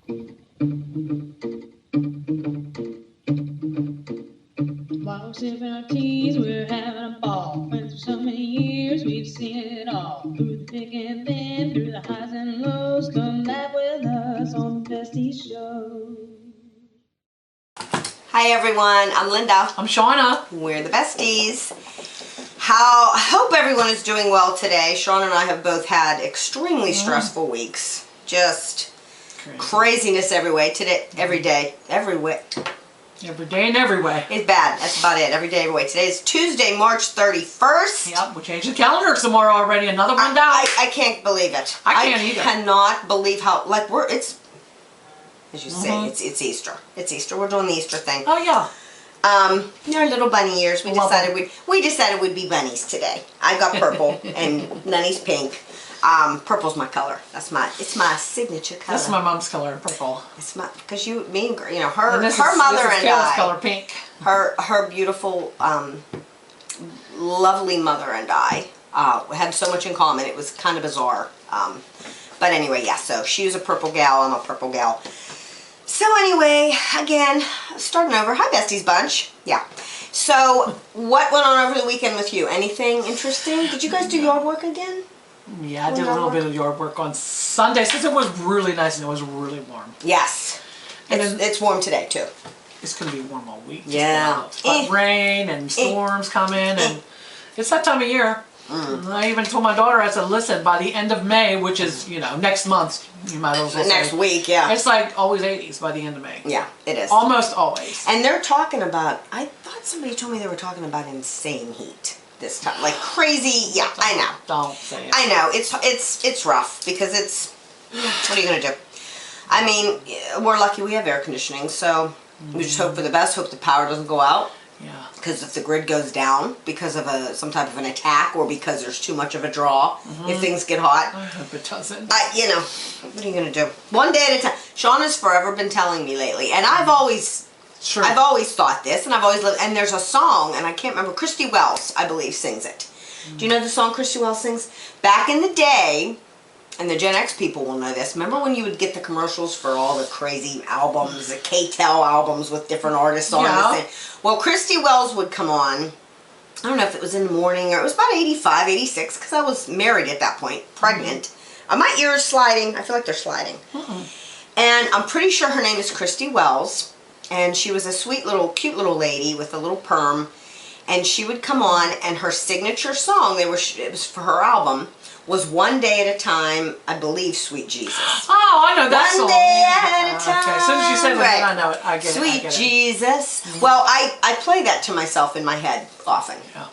While we're sipping our teas, we're having a ball. Friends for so many years, we've seen it all. Through the thick and thin, through the highs and lows, come laugh with us on the Bestie Show. Hi everyone, I'm Linda. I'm Shauna. We're the Besties. I hope everyone is doing well today. Shauna and I have both had extremely stressful weeks. Just craziness every way. Today, every day, every way. Every day and every way. It's bad. That's about it. Every day, every way. Today is Tuesday, March 31st. Yep, we changed the calendar tomorrow already. Another one down. I can't believe it. I can't either. I cannot believe how, like, it's, as you say, it's Easter. It's Easter. We're doing the Easter thing. Oh, yeah. Our little bunny ears. We decided we'd be bunnies today. I got purple and Nunny's pink. Purple's my color. It's my signature color. That's my mom's color, purple. It's my, because her mother and I. Color pink. Her beautiful, lovely mother and I had so much in common. It was kind of bizarre. But anyway, yeah. So she was a purple gal. I'm a purple gal. So anyway, again, starting over. Hi, Besties Bunch. Yeah. So, what went on over the weekend with you? Anything interesting? Did you guys do yard work again? Yeah, I did a little bit of yard work on Sunday since it was really nice and it was really warm. Yes. It's warm today, too. It's going to be warm all week. Yeah. Hot rain and storms coming and it's that time of year. I even told my daughter, I said, listen, by the end of May, which is, next month, you might as well say. Next week, yeah. It's like always 80s by the end of May. Yeah, it is. Almost always. And they're talking about, I thought somebody told me they were talking about insane heat this time. Like crazy, yeah, I know. Don't say it. I know, it's rough because it's, what are you going to do? I mean, we're lucky we have air conditioning, so we just hope for the best, hope the power doesn't go out. Yeah. Because if the grid goes down because of some type of an attack or because there's too much of a draw, if things get hot. I hope it doesn't. What are you going to do? One day at a time. Shauna's forever been telling me lately, and I've always thought this, and I've always lived, and there's a song, and I can't remember, Christy Wells, I believe, sings it. Do you know the song Christy Wells sings? Back in the day, and the Gen X people will know this. Remember when you would get the commercials for all the crazy albums, the K-Tel albums with different artists on it? Well, Christy Wells would come on. I don't know if it was in the morning or it was about 85, 86, because I was married at that point, pregnant. My ear is sliding. I feel like they're sliding. And I'm pretty sure her name is Christy Wells. And she was a sweet little, cute little lady with a little perm. And she would come on, and her signature song, it was for her album, was One Day at a Time, I believe, Sweet Jesus. Oh, I know that song. One day at a time. Okay, as soon as you say that, I know it. I get Sweet it. Jesus. Well, I play that to myself in my head often. Yeah.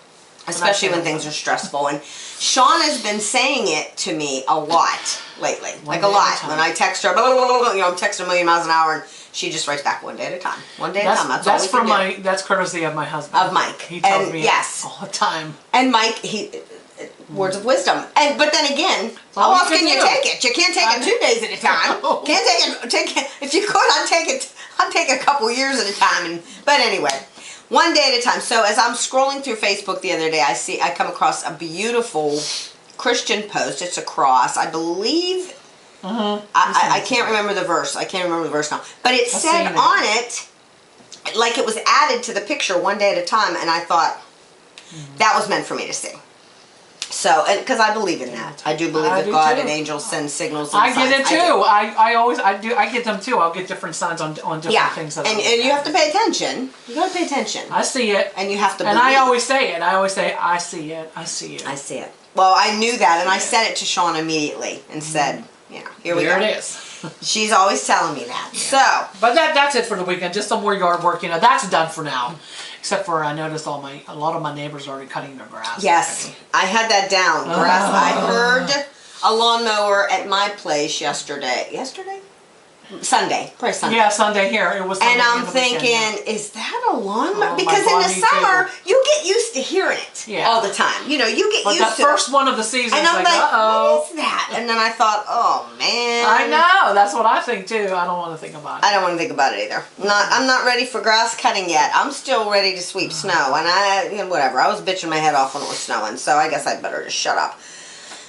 Especially when things are stressful. And Sean has been saying it to me a lot lately. Like a lot. When I text her, I'm texting a million miles an hour, and she just writes back, one day at a time. One day at a time. That's all we can do. That's courtesy of my husband. Of Mike. He tells me all the time. And Mike, words of wisdom. But then again, how often can you take it? You can't take it 2 days at a time. Can't take it. If you could, I'd take a couple years at a time. But anyway, one day at a time. So as I'm scrolling through Facebook the other day, I come across a beautiful Christian post. It's a cross, I believe. I can't remember the verse. I can't remember the verse now. But it said on it, like it was added to the picture, one day at a time, and I thought that was meant for me to see. So, and because I believe in that, I do believe that God and angels send signals. And I get it too. I get them too. I'll get different signs on different things. And you have to pay attention. You got to pay attention. I see it, and you have to. And I always say it. I say, I see it. I see it. I see it. Well, I knew that, and I sent it to Sean immediately and said, here we go. There it is. She's always telling me that. Yeah. So, but that's it for the weekend. Just some more yard work. That's done for now. Except for I noticed a lot of my neighbors are already cutting their grass. Yes, I had that down. Grass. I heard a lawnmower at my place yesterday. Sunday. Probably Sunday. Yeah, Sunday here. It was Sunday. And I'm thinking, is that a lawnmower? Because in the summer, you get used to hearing it all the time. You get used to it. But the first one of the season, and I'm like, what is that? And then I thought, oh, man. I know. That's what I think, too. I don't want to think about it. I don't want to think about it either. I'm not ready for grass cutting yet. I'm still ready to sweep snow. And whatever. I was bitching my head off when it was snowing, so I guess I'd better just shut up.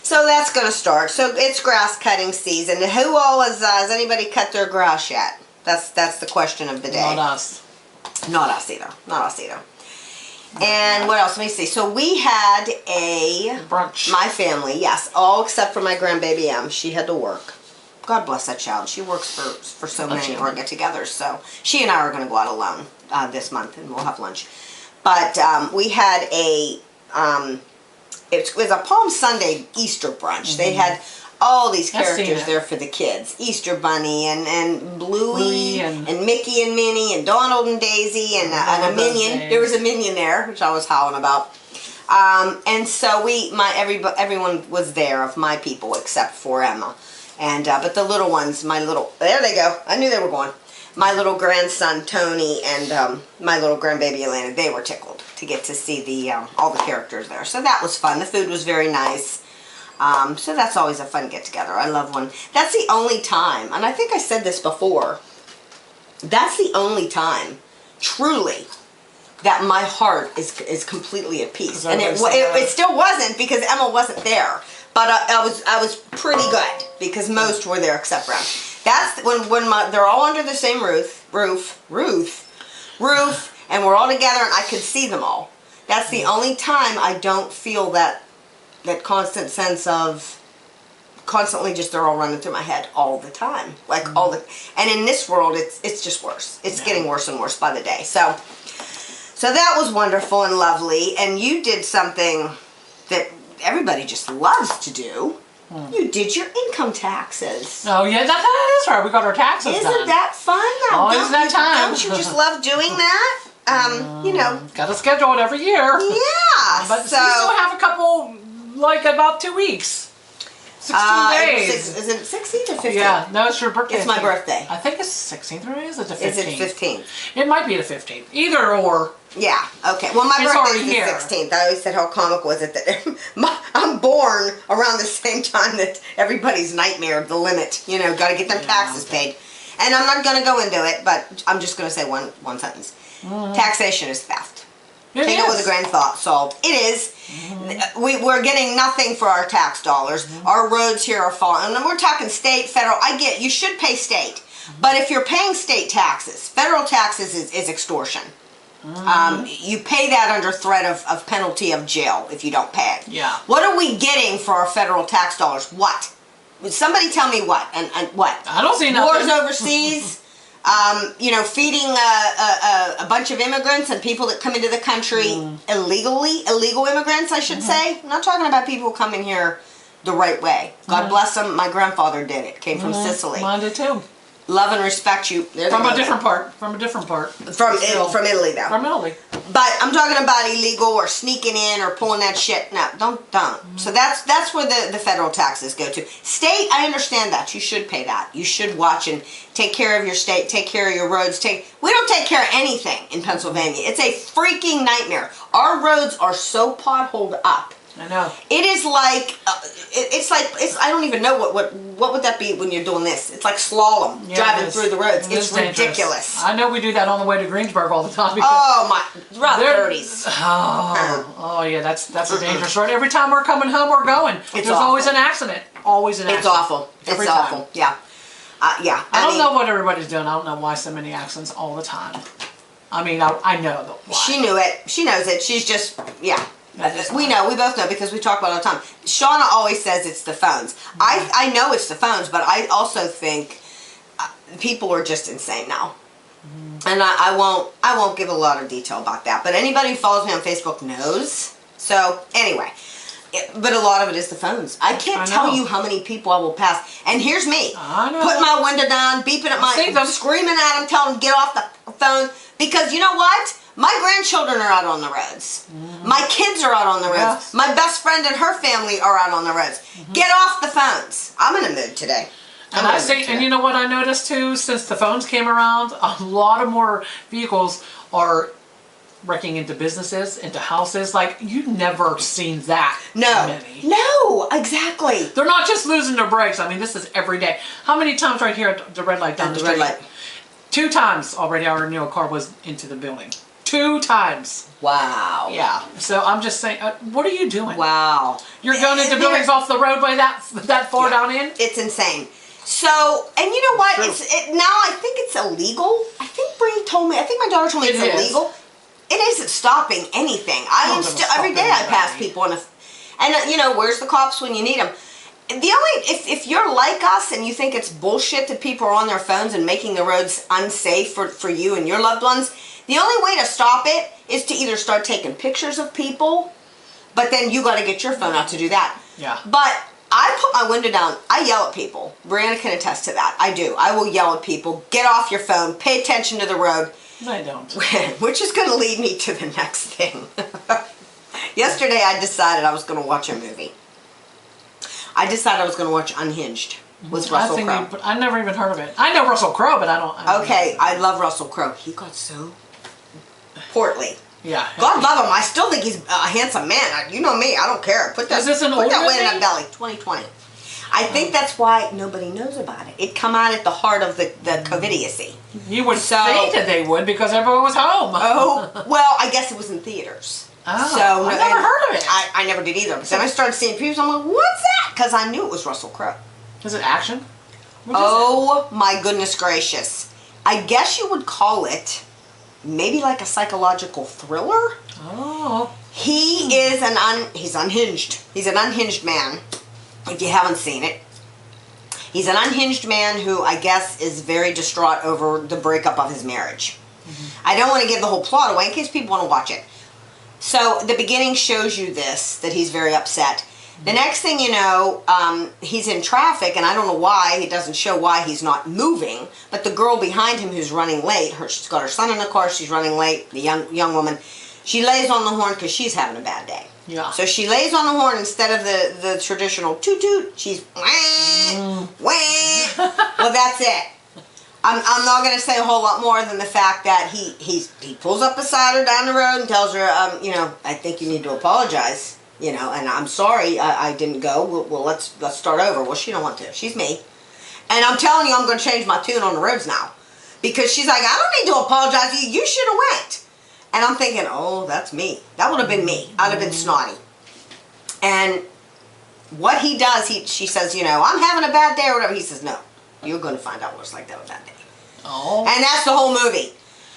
So that's going to start. So it's grass cutting season. Who all has anybody cut their grass yet? That's the question of the day. Not us. Not us either. Not us either. And what else? Let me see. So we had a brunch. My family, yes, all except for my grandbaby M. She had to work. God bless that child. She works for so many of our get-togethers. So she and I are going to go out alone this month, and we'll have lunch. But we had a it was a Palm Sunday Easter brunch. They had all these characters there for the kids. Easter Bunny and Bluey and Mickey and Minnie and Donald and Daisy and a Minion. There was a Minion there, which I was howling about. And so everyone was there of my people except for Emma. And but the little ones, there they go. I knew they were going. My little grandson Tony and my little grandbaby Elena, they were tickled to get to see all the characters there. So that was fun. The food was very nice. So that's always a fun get-together. I love one. That's the only time, and I think I said this before, that's the only time, truly, that my heart is completely at peace. And it still wasn't because Emma wasn't there. But I was pretty good because most were there except Brown. That's when they're all under the same roof, and we're all together and I could see them all. That's the only time I don't feel that constant sense of constantly just they're all running through my head all the time, and in this world it's just worse. It's getting worse and worse by the day. So that was wonderful and lovely, and you did something that everybody just loves to do. You did your income taxes. Oh yeah, that is right. We got our taxes done. Isn't that fun? Isn't that time? Don't you just love doing that? You know, got to schedule it every year. Yeah. But we still have a couple, like about 2 weeks. 16 days. Is it 16th or 15th? Yeah, no, it's your birthday. It's my birthday. I think it's 16th, or is it the 15th? Is it 15th? It might be the 15th. Either or. Yeah, okay. Well, my birthday is the 16th. I always said how comical was it that I'm born around the same time that everybody's nightmare, the limit. You know, got to get them taxes paid. And I'm not going to go into it, but I'm just going to say one sentence. Taxation is theft. Take it with a grain of salt. It is. We're getting nothing for our tax dollars. Our roads here are falling. And we're talking state, federal. I get it. You should pay state. But if you're paying state taxes, federal taxes is extortion. You pay that under threat of penalty of jail if you don't pay it. Yeah. What are we getting for our federal tax dollars? What? Somebody tell me what? And what? I don't see nothing. Wars overseas. You know, feeding a bunch of immigrants and people that come into the country illegally, illegal immigrants, I should say. I'm not talking about people coming here the right way. God bless them. My grandfather did it. Came from Sicily. Mine did too. Love and respect you. From a different part. From Italy, though. From Italy. But I'm talking about illegal or sneaking in or pulling that shit. No, don't. So that's where the federal taxes go to. State, I understand that. You should pay that. You should watch and take care of your state, take care of your roads. We don't take care of anything in Pennsylvania. It's a freaking nightmare. Our roads are so potholed up. I know. It is like, I don't even know what would that be when you're doing this. It's like slalom, driving through the roads. It's ridiculous. I know we do that on the way to Greensburg all the time. Oh my, around the 30s. Oh yeah, that's a dangerous road. Every time we're coming home or going, there's always an accident. Always an accident. It's awful. It's awful. Yeah. Yeah. I don't know what everybody's doing. I don't know why so many accidents all the time. I mean, I know why. She knew it. She knows it. She's just, yeah. We know. We both know because we talk about it all the time. Shauna always says it's the phones. I know it's the phones, but I also think people are just insane now. And I won't give a lot of detail about that. But anybody who follows me on Facebook knows. So anyway, but a lot of it is the phones. I can't tell you how many people I will pass. And here's me, putting my window down, beeping at screaming at them, telling them to get off the phone. Because you know what? My grandchildren are out on the roads. My kids are out on the roads. Yes. My best friend and her family are out on the roads. Get off the phones. I'm in a mood today. And you know what I noticed too? Since the phones came around, a lot of more vehicles are wrecking into businesses, into houses. Like, you've never seen that many. No, exactly. They're not just losing their brakes. I mean, this is every day. How many times right here at the red light down the street? 2 times already I already knew a car was into the building. 2 times. Wow. Yeah. So I'm just saying, what are you doing? Wow. You're going into buildings off the roadway that far down in? It's insane. So, and you know what? Now I think it's illegal. I think Bree told me. I think my daughter told me it's illegal. It isn't stopping anything. I am still every day I pass people and you know, where's the cops when you need them? The only if you're like us and you think it's bullshit that people are on their phones and making the roads unsafe for you and your loved ones, the only way to stop it is to either start taking pictures of people, but then you got to get your phone out to do that. Yeah. But I put my window down. I yell at people. Brianna can attest to that. I do. I will yell at people. Get off your phone. Pay attention to the road. I don't. Which is going to lead me to the next thing. Yesterday I decided I was going to watch a movie. I decided I was going to watch Unhinged with Russell Crowe. I never even heard of it. I know Russell Crowe, but I don't. Okay, I love Russell Crowe. He got so portly. Yeah. God love him. I still think he's a handsome man. You know me. I don't care. Put that weight in that belly. 2020. I think that's why nobody knows about it. It come out at the heart of the COVIDiacy. You would think that they would because everyone was home. Oh, well, I guess it was in theaters. Oh, so, I never heard of it. I never did either. But then I started seeing previews. I'm like, what's that? Because I knew it was Russell Crowe. Is it action? Oh, my goodness gracious. I guess you would call it maybe like a psychological thriller. Oh. He's unhinged. He's an unhinged man. If you haven't seen it, he's an unhinged man who I guess is very distraught over the breakup of his marriage. Mm-hmm. I don't want to give the whole plot away in case people want to watch it. So the beginning shows you this, that he's very upset. The next thing you know, he's in traffic, and I don't know why. It doesn't show why he's not moving. But the girl behind him who's running late, she's got her son in the car, she's running late, the young woman, she lays on the horn because she's having a bad day. Yeah. So she lays on the horn instead of the traditional toot-toot, she's wah, wah. Well, that's it. I'm not going to say a whole lot more than the fact that he pulls up beside her down the road and tells her, you know, I think you need to apologize, you know, and I'm sorry I didn't go. Well, let's start over. Well, she don't want to. She's me. And I'm telling you, I'm going to change my tune on the roads now. Because she's like, I don't need to apologize to you. You should have went. And I'm thinking, oh, that's me. That would have been me. I'd have been snotty. And what he does, she says, you know, I'm having a bad day or whatever. He says, no, you're going to find out what it's like to have a bad day. Oh. And that's the whole movie.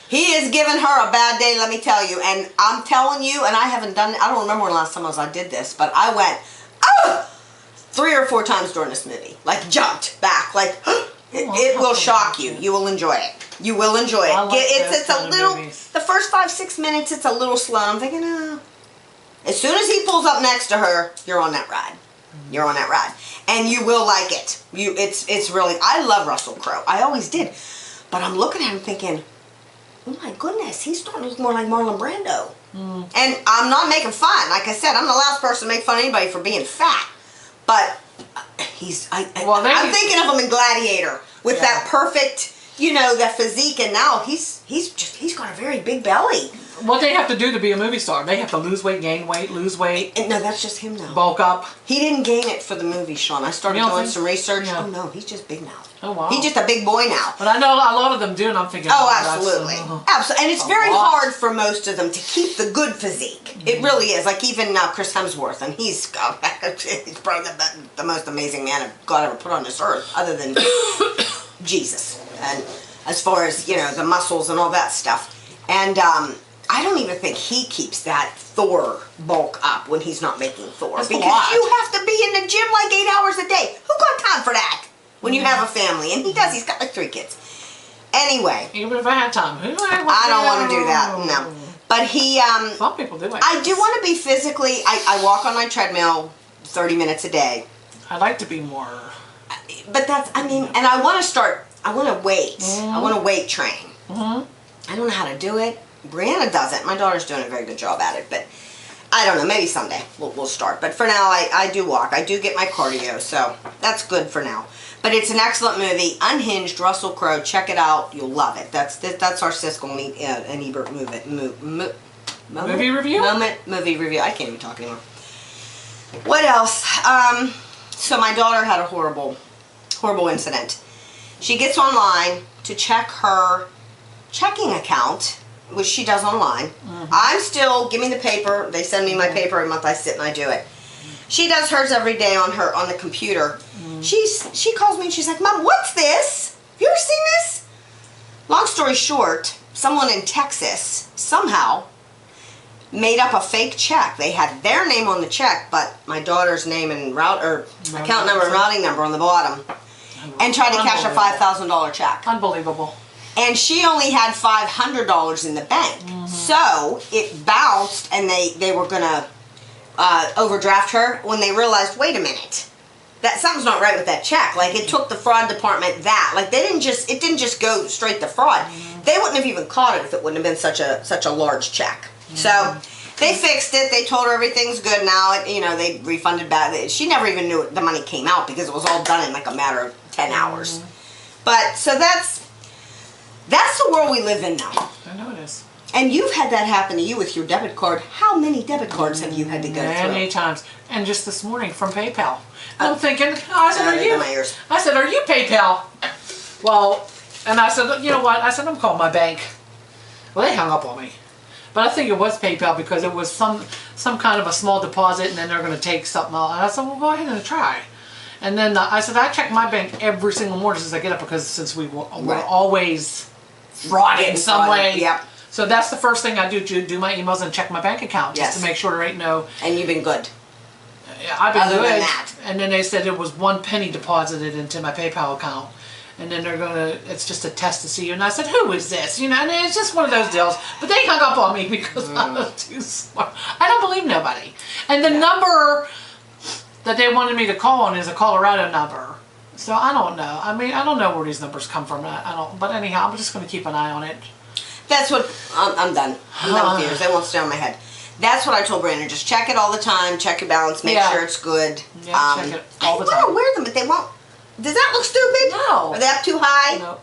He is giving her a bad day, let me tell you. And I'm telling you, and I haven't done it, I don't remember when the last time I did this, but I went, oh, 3 or 4 times during this movie. Like, jumped back. Like, it will shock you. You will enjoy it. You will enjoy it. Like it's a little, the first 5-6 minutes, it's a little slow. I'm thinking, as soon as he pulls up next to her, you're on that ride. You're on that ride. And you will like it. It's really, I love Russell Crowe. I always did. But I'm looking at him thinking, oh my goodness, he's starting to look more like Marlon Brando. And I'm not making fun. Like I said, I'm the last person to make fun of anybody for being fat. But I'm thinking of him in Gladiator with that perfect, you know, that physique. And now he's got a very big belly. What they have to do to be a movie star? They have to lose weight, gain weight, lose weight. No, that's just him now. Bulk up. He didn't gain it for the movie, Sean. I started doing some research. Yeah. Oh no, he's just big now. Oh wow. He's just a big boy now. But I know a lot of them do, and I'm thinking. Oh, absolutely, absolutely. And it's very hard for most of them to keep the good physique. It really is. Like even Chris Hemsworth, and he's probably the most amazing man God ever put on this earth, other than Jesus. And as far as you know, the muscles and all that stuff, and I don't even think he keeps that Thor bulk up when he's not making Thor. That's because you have to be in the gym like 8 hours a day. Who got time for that when you have a family? And he does. He's got like 3 kids. Anyway. Even if I had time. I don't want to do that. No. But he... some people do. I do want to be physically... I walk on my treadmill 30 minutes a day. I'd like to be more... But that's... I mean, and I want to start... I want to weight. I want to weight train. I don't know how to do it. Brianna does it. My daughter's doing a very good job at it, but I don't know. Maybe someday we'll start. But for now, I do walk. I do get my cardio, so that's good for now. But it's an excellent movie. Unhinged, Russell Crowe. Check it out. You'll love it. That's our Siskel and Ebert movie review? Movie review. I can't even talk anymore. What else? So my daughter had a horrible incident. She gets online to check her checking account, which she does online. I'm still, give me the paper. They send me my paper every month. I sit and I do it. She does hers every day on the computer. She calls me and she's like, Mom, what's this? Have you ever seen this? Long story short, someone in Texas somehow made up a fake check. They had their name on the check, but my daughter's name and account number and routing number on the bottom, and tried to cash a $5,000 check. Unbelievable. And she only had $500 in the bank. So it bounced, and they were going to overdraft her when they realized, wait a minute, that something's not right with that check. Like, it took the fraud department like, it didn't just go straight to fraud. They wouldn't have even caught it if it wouldn't have been such a large check. So they fixed it. They told her everything's good now. They refunded back. She never even knew the money came out because it was all done in like a matter of 10 hours. But so that's the world we live in now. I know it is. And you've had that happen to you with your debit card. How many debit cards have you had to go through? Many times. And just this morning from PayPal. I'm thinking, I said, are you PayPal? Well, and I said, you know what? I said, I'm calling my bank. Well, they hung up on me. But I think it was PayPal because it was some kind of a small deposit, and then they're going to take something out. And I said, well, go ahead and try. And then I said, I check my bank every single morning since I get up because since we're always fraud in some way. Yep. So that's the first thing I do my emails and check my bank account just to make sure there ain't no. And you've been good. I've been Other good. than that. And then they said it was 1 penny deposited into my PayPal account. And then it's just a test to see you. And I said, who is this? And it's just one of those deals. But they hung up on me because I was too smart. I don't believe nobody. And the number that they wanted me to call on is a Colorado number. So I don't know. I mean, I don't know where these numbers come from. But anyhow, I'm just going to keep an eye on it. That's what, I'm done. I'm done with yours. They won't stay on my head. That's what I told Brandon. Just check it all the time. Check your balance. Make sure it's good. Yeah, check it all the time. I want to wear them, but they won't. Does that look stupid? No. Are they up too high? No.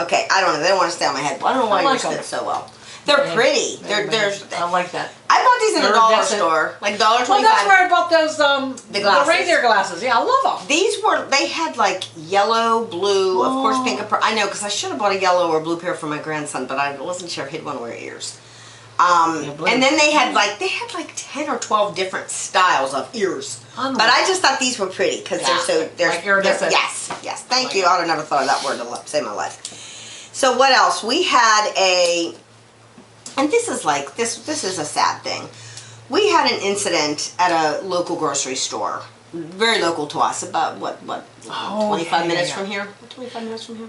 Okay, I don't know. They don't want to stay on my head. I don't know why yours fit so well. They're pretty. They're I like that. I bought these in a dollar store, like $1.25. Well, that's where I bought those the glasses. The reindeer glasses. Yeah, I love them. They had like yellow, blue, of course pink. I know, because I should have bought a yellow or blue pair for my grandson, but I wasn't sure he'd want to wear ears. And then they had like 10 or 12 different styles of ears. But I just thought these were pretty because they're like iridescent. Yes. Thank you. I would have never thought of that word to save my life. So what else? We had and this is a sad thing. We had an incident at a local grocery store, very local to us. About what 25 minutes from here. 25 minutes from here.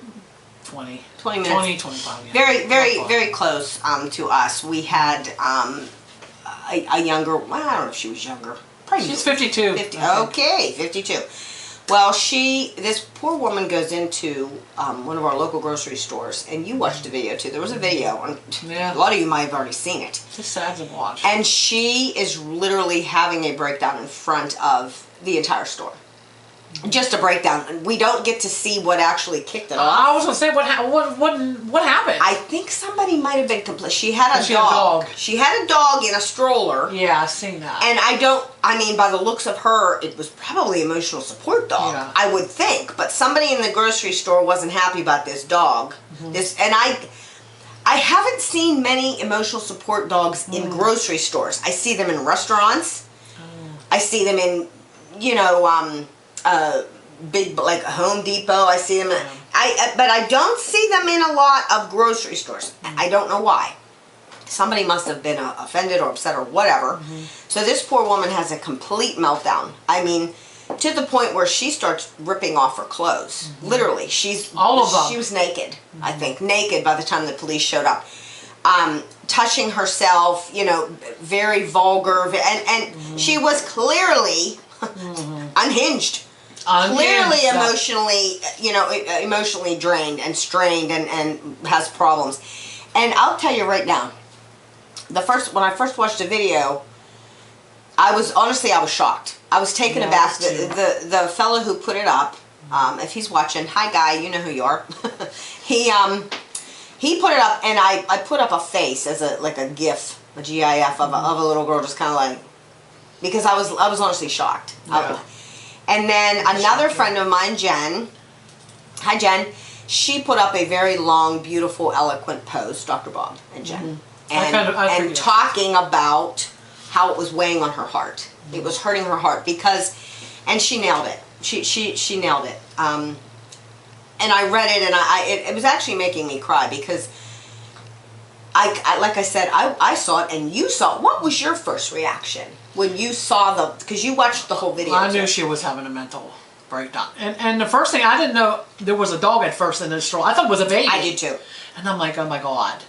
20 minutes. 25, yeah. Very close to us. We had a younger, well, I don't know if she was younger. Probably she's 52. 52. Well, this poor woman goes into one of our local grocery stores, and you watched the video too. There was a video, and a lot of you might have already seen it. It's sad to watch. And she is literally having a breakdown in front of the entire store. Just a breakdown. We don't get to see what actually kicked it off. I was going to say, what happened? I think somebody might have been complicit. She had a dog. She had a dog in a stroller. Yeah, I've seen that. And by the looks of her, it was probably an emotional support dog, I would think. But somebody in the grocery store wasn't happy about this dog. I haven't seen many emotional support dogs in grocery stores. I see them in restaurants. I see them in, big, like Home Depot. I see them but I don't see them in a lot of grocery stores. I don't know why. Somebody must have been offended or upset or whatever. So this poor woman has a complete meltdown. I mean, to the point where she starts ripping off her clothes. Literally, all of them. She was naked. I think naked by the time the police showed up. Touching herself, very vulgar, and she was clearly unhinged. Clearly emotionally drained and strained and has problems. And I'll tell you right now, when I first watched the video, I was shocked. I was taken aback. The fellow who put it up, if he's watching, hi guy, you know who you are. He put it up, and I put up a face as a GIF, a GIF of a little girl, just kind of like, because I was honestly shocked. Yeah. And then another friend of mine, Jen, hi Jen, she put up a very long, beautiful, eloquent post, Dr. Bob and Jen. I and talking about how it was weighing on her heart. It was hurting her heart because, and she nailed it. She nailed it. And I read it, and it was actually making me cry because I like I said, I saw it and you saw it. What was your first reaction when you saw because you watched the whole video? I knew she was having a mental breakdown. And the first thing, I didn't know there was a dog at first in the stroller. I thought it was a baby. I did too. And I'm like, oh my God.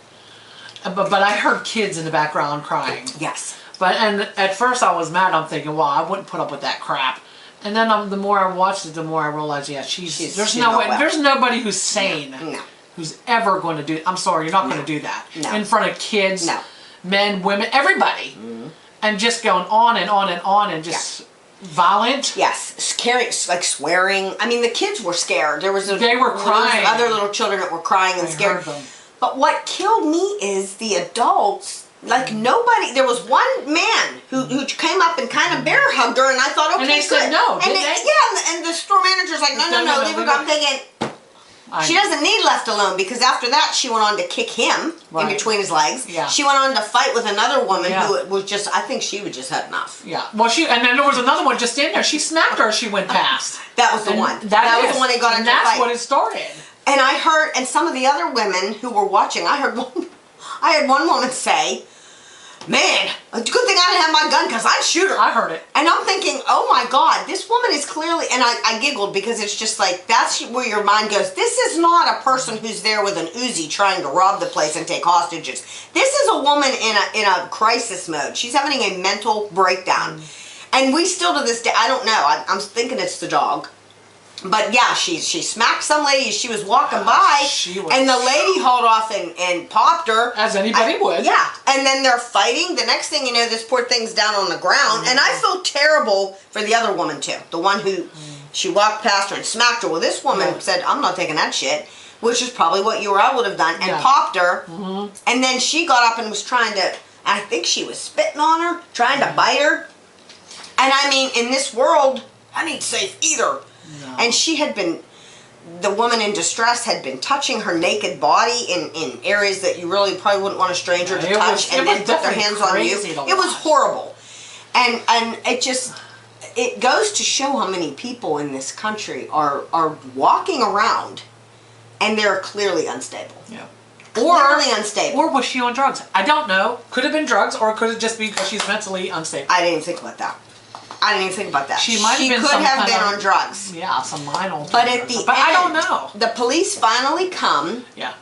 But I heard kids in the background crying. Yes. And at first I was mad. I'm thinking, well, I wouldn't put up with that crap. And then the more I watched it, the more I realized, yeah, there's nobody who's sane. No. Who's ever going to do, I'm sorry, you're not going to do that. No. In front of kids, no. Men, women, everybody. Mm-hmm. And just going on and on and on and just violent. Yes. Scary, like swearing. I mean, the kids were scared. They were crying. Other little children that were crying and scared. Heard them. But what killed me is the adults. Like nobody. There was one man who came up and kind of bear hugged her, and I thought, okay, and they good. said no, and yeah, and the store manager's like, no, leave her go. I'm thinking, she doesn't need left alone, because after that she went on to kick him in between his legs. Yeah. She went on to fight with another woman who was just, I think she would just had enough. Yeah. Well, and then there was another one just standing there. She smacked her as she went past. That was the one. That was the one they got into a fight. That's what it started. And I heard, and some of the other women who were watching, I had one woman say, man, a good thing I didn't have my gun, because I'd shoot her. I heard it. And I'm thinking, oh my God, this woman is clearly, and I giggled, because it's just like, that's where your mind goes. This is not a person who's there with an Uzi trying to rob the place and take hostages. This is a woman in a crisis mode. She's having a mental breakdown. And we still, to this day, I don't know, I'm thinking it's the dog. But yeah, she smacked some lady as she was walking by, and the lady hauled off and popped her. As anybody would. Yeah, and then they're fighting. The next thing you know, this poor thing's down on the ground, and I feel terrible for the other woman too. The one who, she walked past her and smacked her. Well, this woman said, I'm not taking that shit, which is probably what you or I would have done, and popped her, and then she got up and was trying to, I think she was spitting on her, trying to bite her. And I mean, in this world, I ain't safe either. No. And she had been, the woman in distress had been touching her naked body in areas that you really probably wouldn't want a stranger to touch, and then put their hands on you. It was horrible. And it goes to show how many people in this country are walking around and they're clearly unstable. Yeah. Clearly unstable. Or was she on drugs? I don't know. Could have been drugs, or could it just be because she's mentally unstable? I didn't even think about that. I didn't even think about that. She could have been on drugs. Yeah, some minor. But at the end, I don't know. The police finally come. Yeah.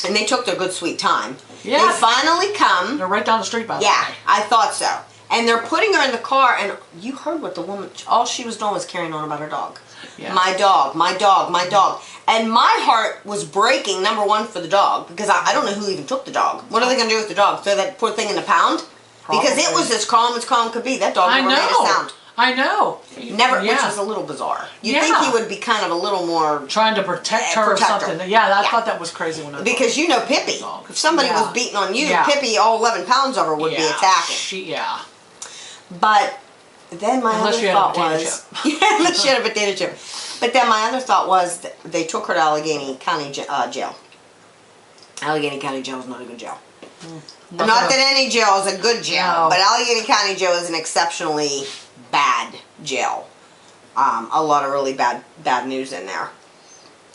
And they took their good sweet time. Yeah. They finally come. They're right down the street, by the way. Yeah, I thought so. And they're putting her in the car, and you heard what the woman, all she was doing was carrying on about her dog. Yeah. My dog, my dog, my dog. And my heart was breaking, number one, for the dog, because I don't know who even took the dog. What are they going to do with the dog? Throw that poor thing in the pound? Probably. Because it was as calm could be. That dog never made a sound. I know. Never, which was a little bizarre. You'd think he would be kind of a little more... Trying to protect her or something. Yeah, I thought that was crazy when I Because you know Pippi. If somebody was beating on you, Pippi, all 11 pounds of her would be attacking. But then my other thought was... unless she had a potato chip. But then my other thought was that they took her to Allegheny County jail. Allegheny County Jail is not a good jail. Not that any jail is a good jail, but Allegheny County Jail is an exceptionally bad jail. A lot of really bad news in there.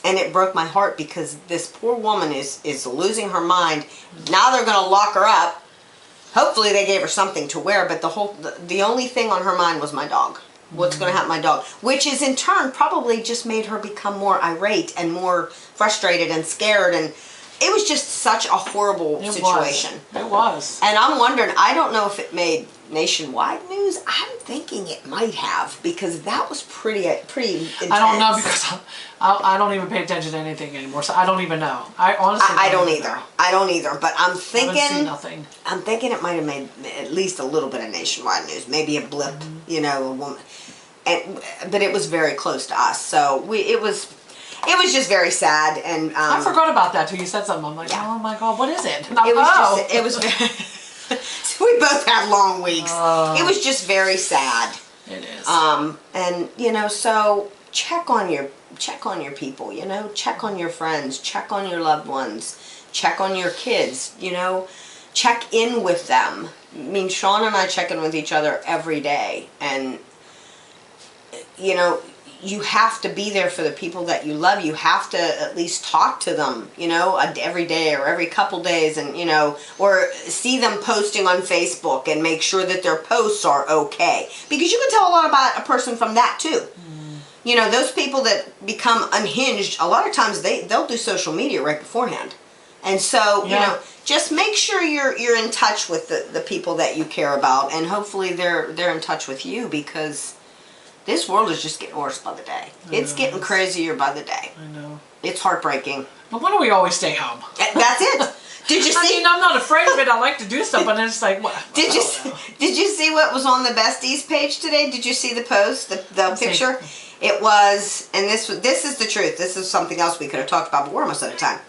And it broke my heart because this poor woman is losing her mind. Now they're going to lock her up. Hopefully they gave her something to wear, but the only thing on her mind was my dog. What's going to happen to my dog? Which is in turn probably just made her become more irate and more frustrated and scared, and it was just such a horrible situation. It was. And I'm wondering, I don't know if it made nationwide news. I'm thinking it might have, because that was pretty intense. I don't know, because I don't even pay attention to anything anymore, so I don't even know. I honestly don't either. I don't either, but I'm thinking... I haven't seen nothing. I'm thinking it might have made at least a little bit of nationwide news. Maybe a blip, you know, a woman. But it was very close to us, so it was just very sad, and I forgot about that till you said something. I'm like, oh my God, what is it? It was we both had long weeks. It was just very sad. It is. And you know, so check on your people. You know, check on your friends, check on your loved ones, check on your kids. You know, check in with them. I mean, Sean and I check in with each other every day, and you know, you have to be there for the people that you love. You have to at least talk to them, you know, every day or every couple days, and you know, or see them posting on Facebook and make sure that their posts are okay, because you can tell a lot about a person from that too. You know, those people that become unhinged, a lot of times they'll do social media right beforehand. And so, you know, just make sure you're in touch with the people that you care about, and hopefully they're in touch with you, because this world is just getting worse by the day. It's getting crazier by the day. I know. It's heartbreaking. But why do we always stay home? That's it. Did you see? I mean, I'm not afraid of it. I like to do stuff, but it's like, what? Did you see what was on the Besties page today? Did you see the post, the picture? It was, and this is the truth. This is something else we could have talked about, but we're almost out of time.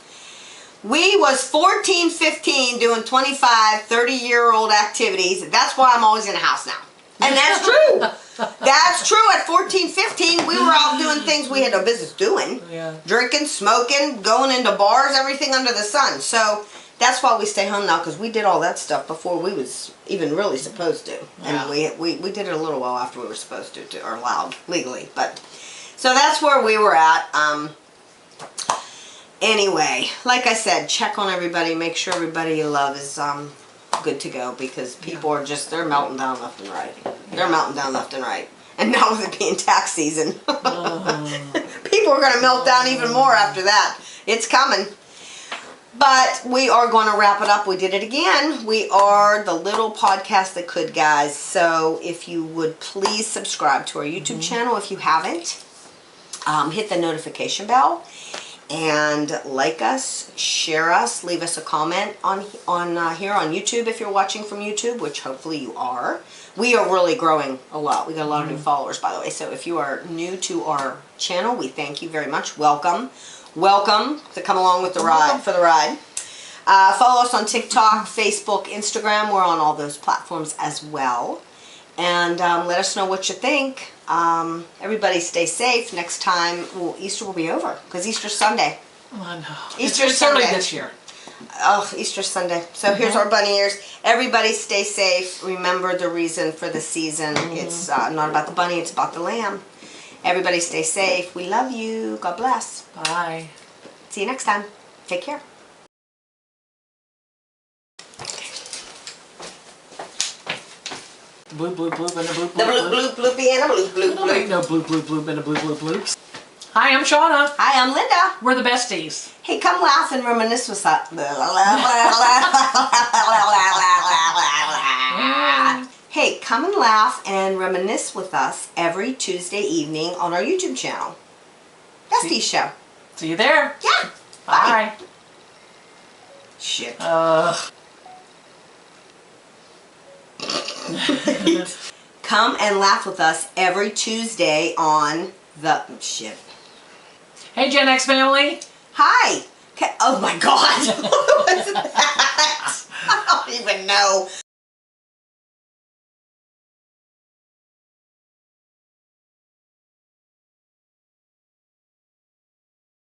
We was 14, 15 doing 25, 30-year-old activities. That's why I'm always in the house now. And that's true. That's true. At 14, 15, we were out doing things we had no business doing. Yeah. Drinking, smoking, going into bars, everything under the sun. So that's why we stay home now, because we did all that stuff before we was even really supposed to. And we did it a little while after we were supposed to or allowed legally. But so that's where we were at. Anyway, like I said, check on everybody. Make sure everybody you love is good to go, because people are just, they're melting down left and right. They're melting down left and right. And now with it being tax season, people are going to melt down even more after that. It's coming. But we are going to wrap it up. We did it again. We are the little podcast that could, guys. So if you would please subscribe to our YouTube channel if you haven't. Hit the notification bell. And like us, share us, leave us a comment on here on YouTube if you're watching from YouTube, which hopefully you are. We are really growing a lot. We got a lot of new followers, by the way. So if you are new to our channel, we thank you very much. Welcome. Welcome to come along with the ride, for the ride. Follow us on TikTok, Facebook, Instagram. We're on all those platforms as well. And let us know what you think. Everybody stay safe. Next time, Easter will be over, because Easter's Sunday. I know. Easter's it's Sunday. early this year. Oh, Easter's Sunday. So here's our bunny ears. Everybody stay safe. Remember the reason for the season. It's not about the bunny, it's about the lamb. Everybody stay safe. We love you. God bless. Bye. See you next time. Take care. Bloop, bloop, bloop, and a bloop, bloop, The bloop, bloop, bloopy, and a bloop, bloop, bloop. Ain't bloop. no bloop, bloop, bloop, and a bloop, bloop, bloops. Hi, I'm Shauna. Hi, I'm Linda. We're the besties. Hey, come laugh and reminisce with us. Hey, come and laugh and reminisce with us every Tuesday evening on our YouTube channel. Bestie Show. See you there. Yeah. Bye. Shit. Come and laugh with us every Tuesday on the... Shit. Hey, Gen X family. Hi. Oh my God. What was that? I don't even know.